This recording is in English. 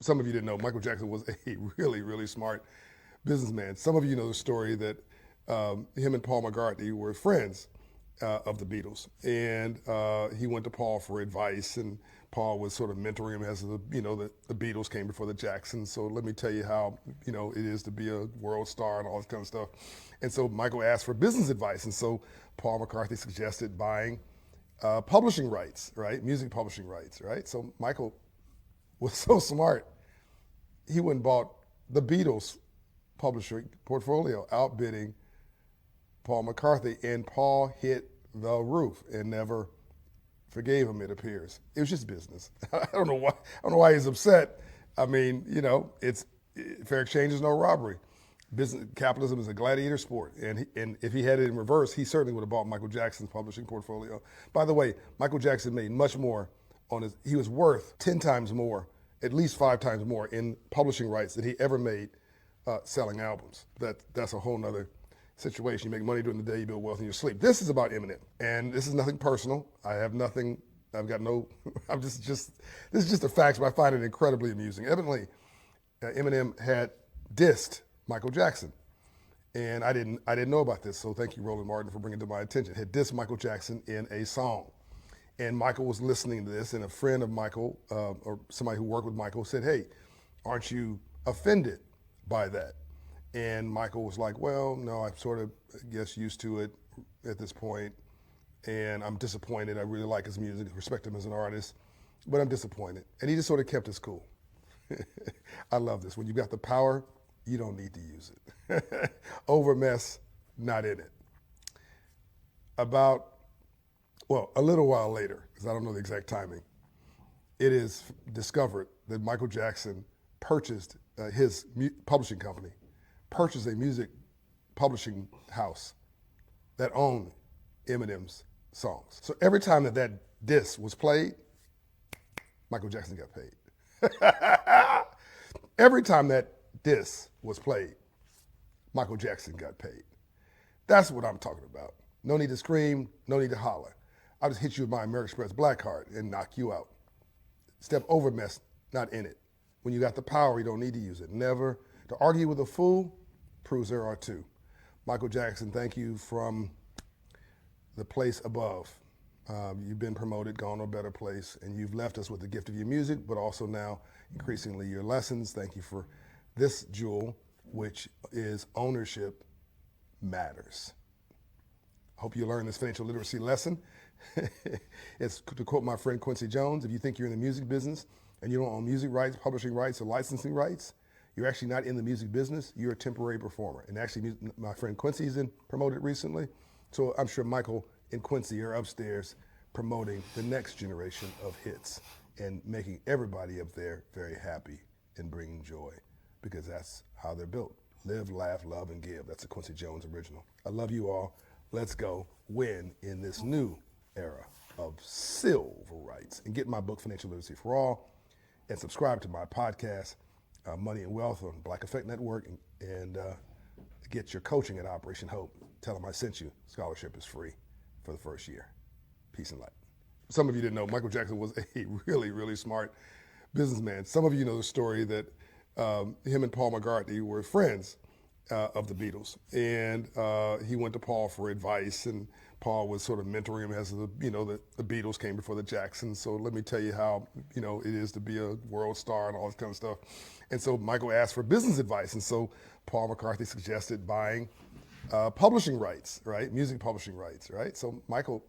Some of you didn't know Michael Jackson was a really, really smart businessman. Some of you know the story that him and Paul McCartney were friends of the Beatles, and he went to Paul for advice, and Paul was sort of mentoring him as the Beatles came before the Jacksons. So let me tell you how it is to be a world star and all this kind of stuff. And so Michael asked for business advice, and so Paul McCartney suggested buying publishing rights, right? Music publishing rights, right? So Michael was so smart, he went and bought the Beatles publishing portfolio, outbidding Paul McCartney, and Paul hit the roof and never forgave him. It appears it was just business. I don't know why. I don't know why he's upset. I mean, it's fair exchange is no robbery. Business capitalism is a gladiator sport, and if he had it in reverse, he certainly would have bought Michael Jackson's publishing portfolio. By the way, Michael Jackson made much more on his. He was worth 10 times more, at least 5 times more in publishing rights than he ever made selling albums. That's a whole nother situation. You make money during the day, you build wealth in your sleep. This is about Eminem, and this is nothing personal. I have nothing. I've got no. I'm just. This is just the facts, but I find it incredibly amusing. Evidently, Eminem had dissed Michael Jackson, and I didn't know about this. So thank you, Roland Martin, for bringing it to my attention. Had dissed Michael Jackson in a song, and Michael was listening to this, and a friend of Michael or somebody who worked with Michael said, "Hey, aren't you offended by that?" And Michael was like, "Well, no, I'm sort of, I guess, used to it at this point, and I'm disappointed. I really like his music, respect him as an artist, but I'm disappointed." And he just sort of kept his cool. I love this. When you've got the power, you don't need to use it. Over mess, not in it. A little while later, because I don't know the exact timing, it is discovered that Michael Jackson purchased his publishing company, purchased a music publishing house that owned Eminem's songs. So every time that disc was played, Michael Jackson got paid. Every time that disc was played, Michael Jackson got paid. That's what I'm talking about. No need to scream, no need to holler. I'll just hit you with my American Express black card and knock you out. Step over mess, not in it. When you got the power, you don't need to use it. Never. To argue with a fool proves there are two. Michael Jackson, thank you from the place above. You've been promoted, gone to a better place, and you've left us with the gift of your music, but also now increasingly your lessons. Thank you for this jewel, which is ownership matters. Hope you learned this financial literacy lesson. It's to quote my friend Quincy Jones, if you think you're in the music business and you don't own music rights, publishing rights, or licensing rights, you're actually not in the music business, you're a temporary performer. And actually, my friend Quincy's been promoted recently, so I'm sure Michael and Quincy are upstairs promoting the next generation of hits and making everybody up there very happy and bringing joy, because that's how they're built. Live, laugh, love, and give. That's a Quincy Jones original. I love you all. Let's go win in this new era of civil rights. And get my book, Financial Literacy for All, and subscribe to my podcast, Money and Wealth, on Black Effect Network, and get your coaching at Operation Hope. Tell them I sent you. Scholarship is free for the first year. Peace and light. Some of you didn't know Michael Jackson was a really, really smart businessman. Some of you know the story that him and Paul McCartney were friends of the Beatles, and he went to Paul for advice, and Paul was sort of mentoring him as the Beatles came before the Jacksons. So let me tell you how it is to be a world star and all this kind of stuff. And so Michael asked for business advice, and so Paul McCartney suggested buying publishing rights, right? Music publishing rights, right? So Michael